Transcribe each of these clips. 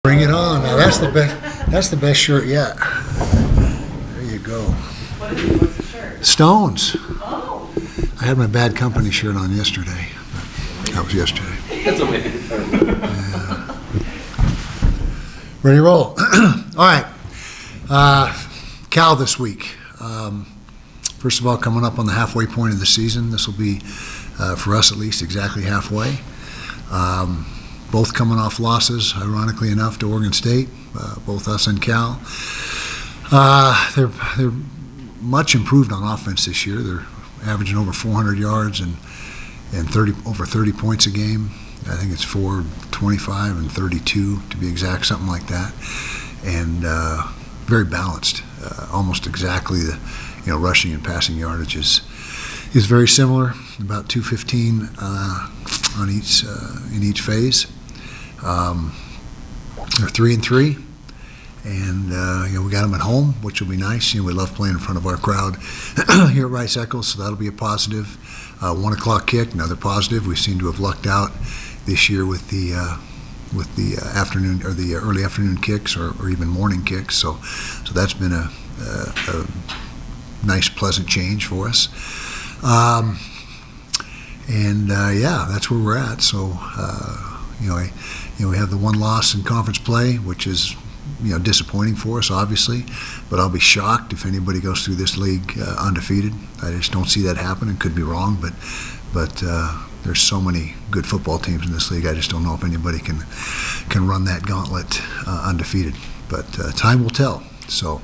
Bring it on. Now that's the best. That's the best shirt yet. There you go. What's the shirt? Stones. Oh. I had my Bad Company shirt on yesterday. That was yesterday. That's amazing. Yeah. Ready to roll. All right. Cal this week. First of all, coming up on the halfway point of the season. This will be, for us at least, exactly halfway. Both coming off losses, ironically enough, to Oregon State, both us and Cal. They're much improved on offense this year. They're averaging over 400 yards and over 30 points a game. I think it's 425 and 32 to be exact, something like that. And very balanced, almost exactly the rushing and passing yardage is very similar, about 215 on each in each phase. They're 3-3, and we got them at home, which will be nice. We love playing in front of our crowd here at Rice Eccles, so that'll be a positive. 1 o'clock kick, another positive. We seem to have lucked out this year with the afternoon or the early afternoon kicks or even morning kicks. So that's been a nice, pleasant change for us. That's where we're at. So, we have the one loss in conference play, which is, disappointing for us, obviously. But I'll be shocked if anybody goes through this league undefeated. I just don't see that happening. Could be wrong, but there's so many good football teams in this league. I just don't know if anybody can run that gauntlet undefeated. But time will tell. So,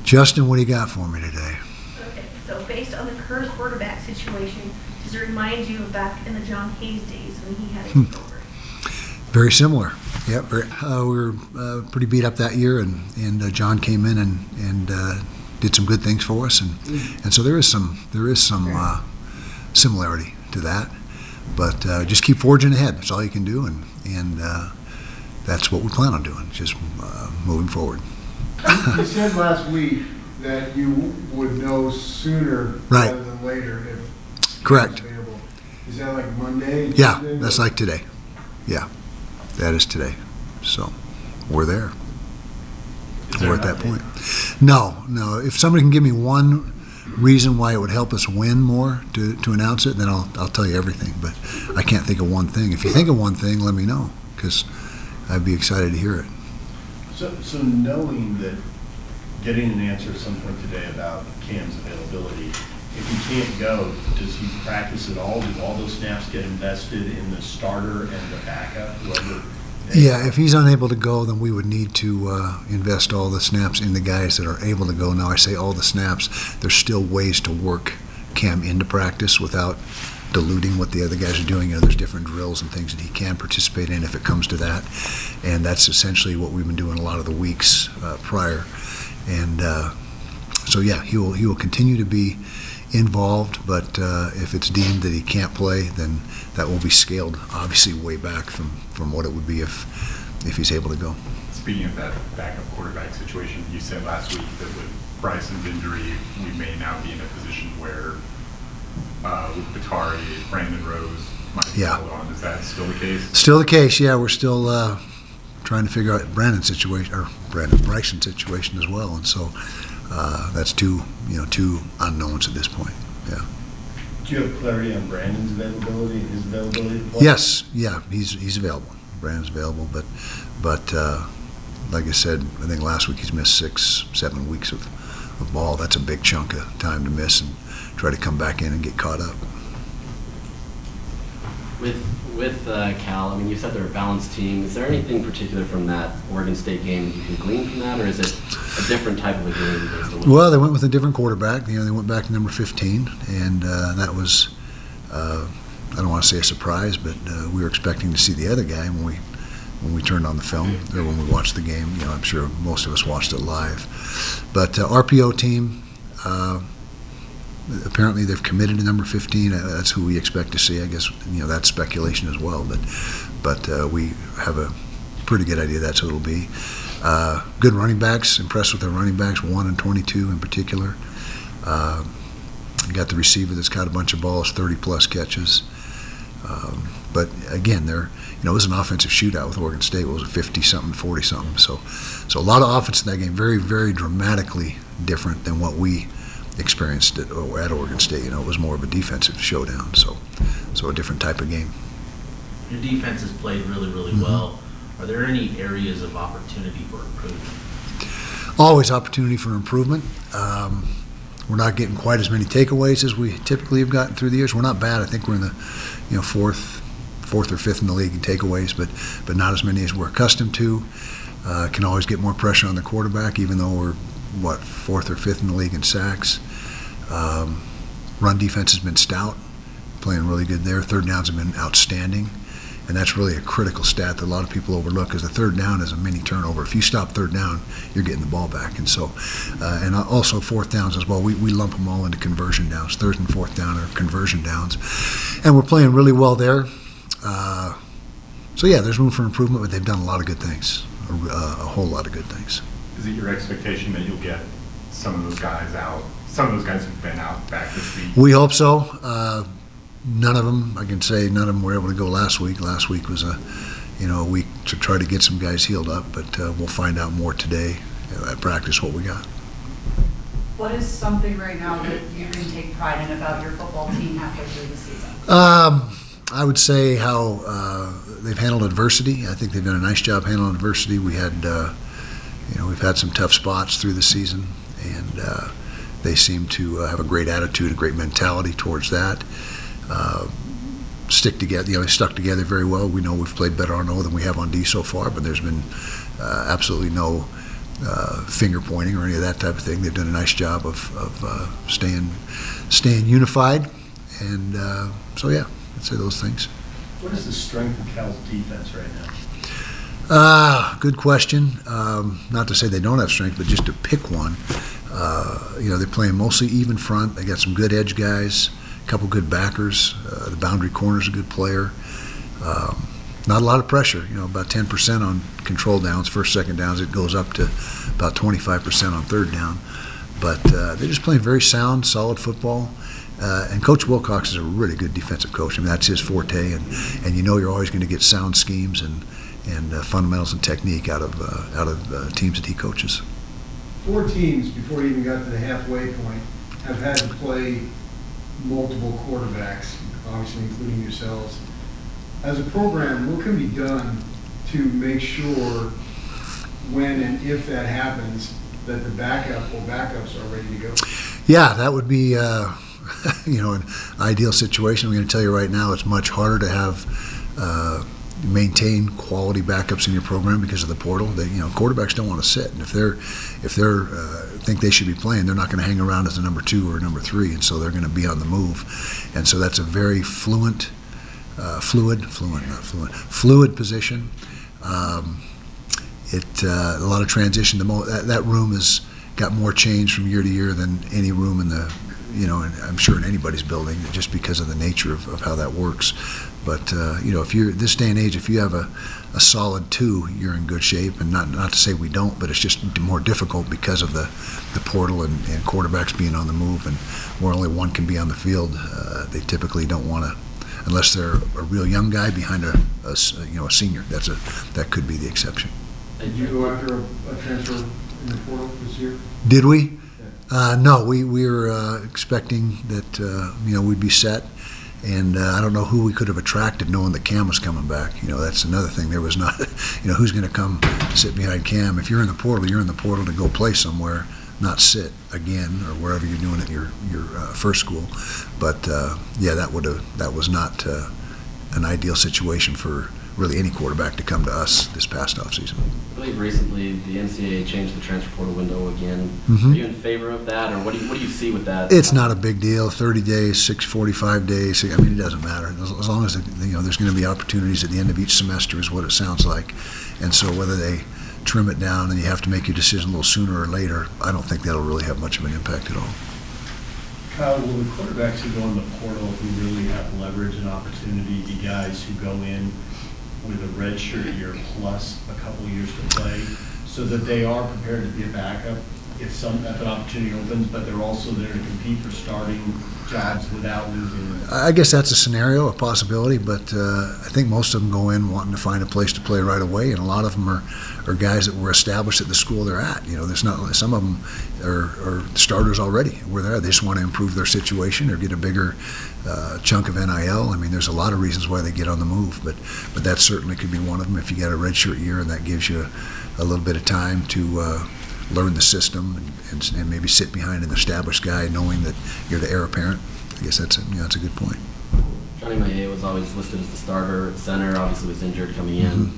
Justin, what do you got for me today? Okay, so based on the current quarterback situation, does it remind you of back in the John Hayes days when he had a takeover? Very similar. Yep. We were pretty beat up that year, and John came in and did some good things for us, and so there is some similarity to that. But just keep forging ahead. That's all you can do, and that's what we plan on doing. Just moving forward. You said last week that you would know sooner Right. rather than later if Correct. it's available. Is that like Monday? Yeah, Tuesday? that's like today. Yeah, that is today. So we're there. We're at that point. No. If somebody can give me one reason why it would help us win more to announce it, then I'll tell you everything. But I can't think of one thing. If you think of one thing, let me know, because I'd be excited to hear it. So knowing that, getting an answer at some point today about Cam's availability, if he can't go, does he practice at all? Do all those snaps get invested in the starter and the backup? Yeah, if he's unable to go, then we would need to invest all the snaps in the guys that are able to go. Now, I say all the snaps. There's still ways to work Cam into practice without diluting what the other guys are doing. There's different drills and things that he can participate in if it comes to that, and that's essentially what we've been doing a lot of the weeks prior. And so, yeah, he will continue to be involved, but if it's deemed that he can't play, then that will be scaled, obviously, way back from what it would be if he's able to go. Speaking of that backup quarterback situation, you said last week that with Bryson's injury, we may now be in a position where with Batari, Brandon Rose might be held on. Is that still the case? Still the case, yeah. We're still trying to figure out Bryson's situation as well, and so that's two unknowns at this point. Yeah. Do you have clarity on Brandon's availability, his availability? Yes, yeah, he's available. Brandon's available, but like I said, I think last week he's missed 6-7 weeks of ball. That's a big chunk of time to miss and try to come back in and get caught up. With Cal, you said they're a balanced team. Is there anything particular from that Oregon State game that you can glean from that, or is it a different type of a game based on? Well, they went with a different quarterback. They went back to number 15, and that was I don't want to say a surprise, but we were expecting to see the other guy when we turned on the film or when we watched the game. I'm sure most of us watched it live. But RPO team. Apparently they've committed to number 15. That's who we expect to see. I guess that's speculation as well. But we have a pretty good idea that's who it'll be. Good running backs. Impressed with their running backs, 1 and 22 in particular. You got the receiver that's got a bunch of balls, 30-plus catches. But again, it was an offensive shootout with Oregon State. It was a 50-something, 40-something. So a lot of offense in that game, very, very dramatically different than what we experienced at Oregon State. It was more of a defensive showdown. So a different type of game. Your defense has played really, really well. Are there any areas of opportunity for improvement? Always opportunity for improvement. We're not getting quite as many takeaways as we typically have gotten through the years. We're not bad. I think we're in the fourth or fifth in the league in takeaways, but not as many as we're accustomed to. Can always get more pressure on the quarterback, even though we're fourth or fifth in the league in sacks. Run defense has been stout, playing really good there. Third downs have been outstanding. And that's really a critical stat that a lot of people overlook, because the third down is a mini turnover. If you stop third down, you're getting the ball back. And so, and also fourth downs as well. We lump them all into conversion downs. Third and fourth down are conversion downs. And we're playing really well there. So yeah, there's room for improvement, but they've done a lot of good things, a whole lot of good things. Is it your expectation that you'll get some of those guys out, some of those guys who've been out back this week? We hope so. None of them, I can say, none of them were able to go last week. Last week was a week to try to get some guys healed up, but we'll find out more today at practice what we got. What is something right now that you can take pride in about your football team halfway through the season? I would say how they've handled adversity. I think they've done a nice job handling adversity. We had, we've had some tough spots through the season, and they seem to have a great attitude, a great mentality towards that. Stick together, they stuck together very well. We know we've played better on O than we have on D so far, but there's been absolutely no finger pointing or any of that type of thing. They've done a nice job of staying unified, and so yeah, I'd say those things. What is the strength of Cal's defense right now? Good question. Not to say they don't have strength, but just to pick one. They're playing mostly even front. They got some good edge guys. Couple good backers. The boundary corner's a good player. Not a lot of pressure. About 10% on control downs, first, second downs. It goes up to about 25% on third down. But they're just playing very sound, solid football. And Coach Wilcox is a really good defensive coach. I mean, that's his forte. And you're always going to get sound schemes and fundamentals and technique out of teams that he coaches. 4 teams, before you even got to the halfway point, have had to play multiple quarterbacks, obviously including yourselves. As a program, what can be done to make sure when and if that happens that the backup or backups are ready to go? Yeah, that would be an ideal situation. I'm going to tell you right now, it's much harder to have maintain quality backups in your program because of the portal. Quarterbacks don't want to sit, and if they're think they should be playing, they're not going to hang around as a number 2 or number 3, and so they're going to be on the move. And so that's a very fluid position. A lot of transition. That room has got more change from year to year than any room in the, and I'm sure in anybody's building, just because of the nature of how that works. But if you're this day and age, if you have a solid 2, you're in good shape. And not to say we don't, but it's just more difficult because of the portal and quarterbacks being on the move, and where only one can be on the field. They typically don't want to, unless they're a real young guy behind a senior. That could be the exception. Did you go after a transfer in the portal this year? Did we? No, we were expecting that we'd be set, and I don't know who we could have attracted knowing that Cam was coming back. That's another thing. There was not, who's going to come sit behind Cam? If you're in the portal, you're in the portal to go play somewhere, not sit again or wherever you're doing at your first school. But that was not an ideal situation for really any quarterback to come to us this past offseason. I believe recently the NCAA changed the transfer portal window again. Mm-hmm. Are you in favor of that, or what do you see with that? It's not a big deal. 30 days, 45 days. I mean, it doesn't matter as long as there's going to be opportunities at the end of each semester, is what it sounds like. And so whether they trim it down and you have to make your decision a little sooner or later, I don't think that'll really have much of an impact at all. Kyle, will the quarterbacks who go in the portal who really have leverage and opportunity be guys who go in with a redshirt year plus a couple years to play, so that they are prepared to be a backup if an opportunity opens, but they're also there to compete for starting jobs without losing. I guess that's a scenario, a possibility, but I think most of them go in wanting to find a place to play right away, and a lot of them are guys that were established at the school they're at. There's not some of them are starters already where they're at. They just want to improve their situation or get a bigger chunk of NIL. I mean, there's a lot of reasons why they get on the move, but that certainly could be one of them. If you got a redshirt year and that gives you a little bit of time to learn the system and maybe sit behind an established guy knowing that you're the heir apparent. I guess that's a good point. Johnny Maillet was always listed as the starter at center, obviously was injured coming in.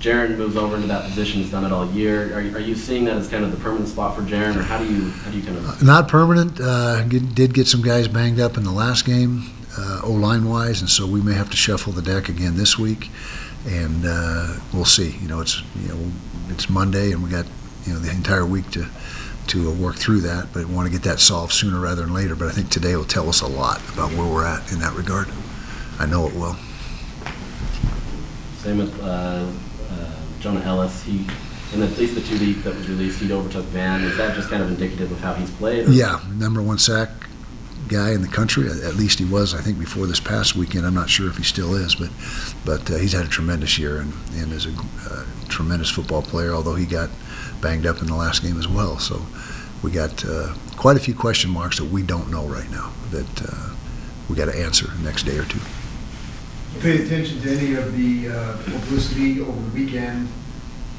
Jaron moves over into that position, he's done it all year. Are you seeing that as kind of the permanent spot for Jaron, or how do you kind of... Not permanent. Did get some guys banged up in the last game, O-line wise, and so we may have to shuffle the deck again this week, and we'll see. It's Monday, and we got the entire week to work through that, but want to get that solved sooner rather than later. But I think today will tell us a lot about where we're at in that regard. I know it will. Same with Jonah Ellis. He, in at least the 2 weeks that was released, he overtook Van. Is that just kind of indicative of how he's played? Or? Yeah, #1 sack guy in the country. At least he was, I think, before this past weekend. I'm not sure if he still is, but he's had a tremendous year and is a tremendous football player, although he got banged up in the last game as well. So we got quite a few question marks that we don't know right now that we got to answer the next day or two. You paid attention to any of the publicity over the weekend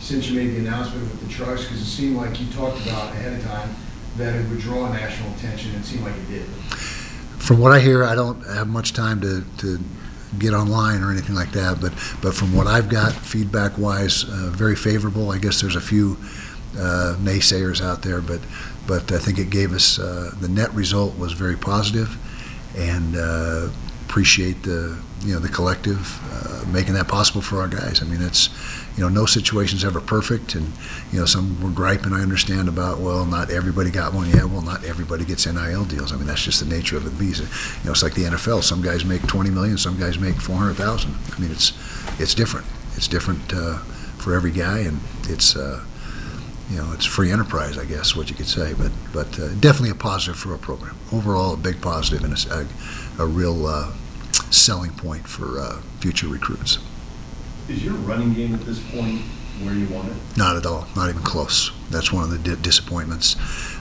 since you made the announcement with the trucks? Because it seemed like you talked about ahead of time that it would draw national attention. It seemed like it did. From what I hear, I don't have much time to get online or anything like that, but from what I've got, feedback-wise, very favorable. I guess there's a few naysayers out there, but I think it gave us the net result was very positive, and appreciate the collective making that possible for our guys. I mean, it's no situation's ever perfect, and some were griping, I understand, about, well, not everybody got one. Yeah, well, not everybody gets NIL deals. I mean, that's just the nature of the beast. It's like the NFL. Some guys make $20 million, some guys make $400,000. I mean, it's different. It's different for every guy, and it's it's free enterprise, I guess, what you could say. But definitely a positive for our program. Overall, a big positive and a real selling point for future recruits. Is your running game at this point where you want it? Not at all. Not even close. That's one of the disappointments.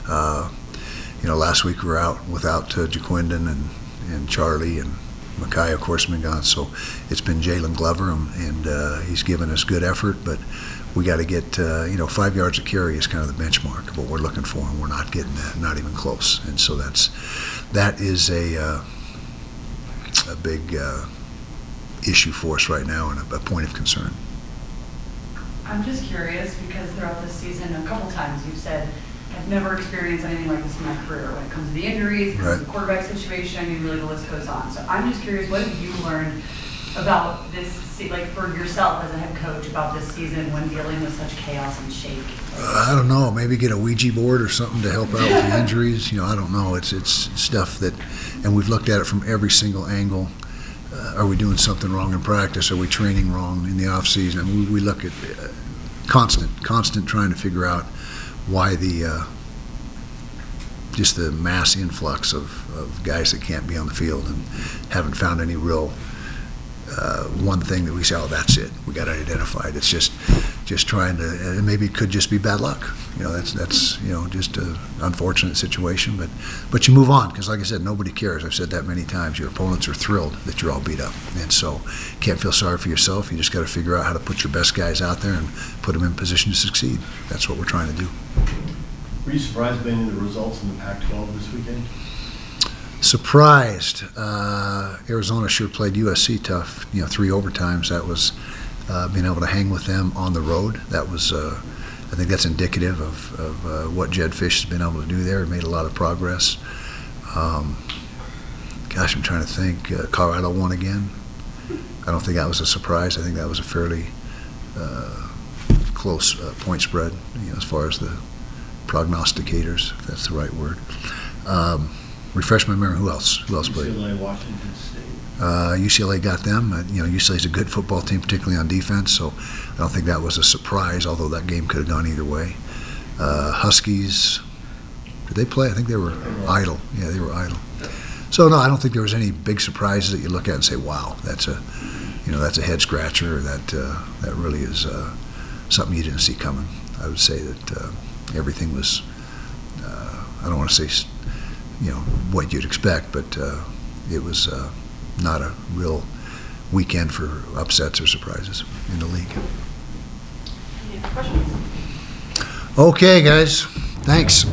Last week we were out without Jaquindon and Charlie, and Mackay, of course, been gone. So it's been Jalen Glover, and he's given us good effort, but we got to get 5 yards a carry is kind of the benchmark of what we're looking for, and we're not getting that, not even close. And so that is a big issue for us right now, and a point of concern. I'm just curious because throughout this season, a couple times you've said, I've never experienced anything like this in my career. When it comes to the injuries, when it comes to the quarterback situation, I mean, really the list goes on. So I'm just curious, what have you learned about this, like for yourself as a head coach, about this season when dealing with such chaos and shake? I don't know. Maybe get a Ouija board or something to help out with the injuries. I don't know. It's stuff that, and we've looked at it from every single angle. Are we doing something wrong in practice? Are we training wrong in the off season? I mean, we look at constant trying to figure out why just the mass influx of guys that can't be on the field, and haven't found any real one thing that we say, oh, that's it. We got it identified. It's just trying to, and maybe it could just be bad luck. That's just an unfortunate situation. But you move on, because like I said, nobody cares. I've said that many times. Your opponents are thrilled that you're all beat up, and so can't feel sorry for yourself. You just got to figure out how to put your best guys out there and put them in position to succeed. That's what we're trying to do. Were you surprised by any of the results in the Pac-12 this weekend? Surprised. Arizona sure played USC tough. 3 overtimes. That was being able to hang with them on the road. That was, I think that's indicative of what Jed Fish has been able to do there. Made a lot of progress. Gosh, I'm trying to think. Colorado won again. I don't think that was a surprise. I think that was a fairly close point spread, as far as the prognosticators, if that's the right word. Refresh my memory. Who else played? UCLA, Washington State. UCLA got them. UCLA's a good football team, particularly on defense, so I don't think that was a surprise, although that game could have gone either way. Huskies, Did they play? I think they were idle. Yeah, they were idle. So no, I don't think there was any big surprises that you look at and say, "Wow, that's a head scratcher." Or that really is something you didn't see coming. I would say that everything was. I don't want to say, what you'd expect, but it was not a real weekend for upsets or surprises in the league. Any other questions? Okay, guys. Thanks.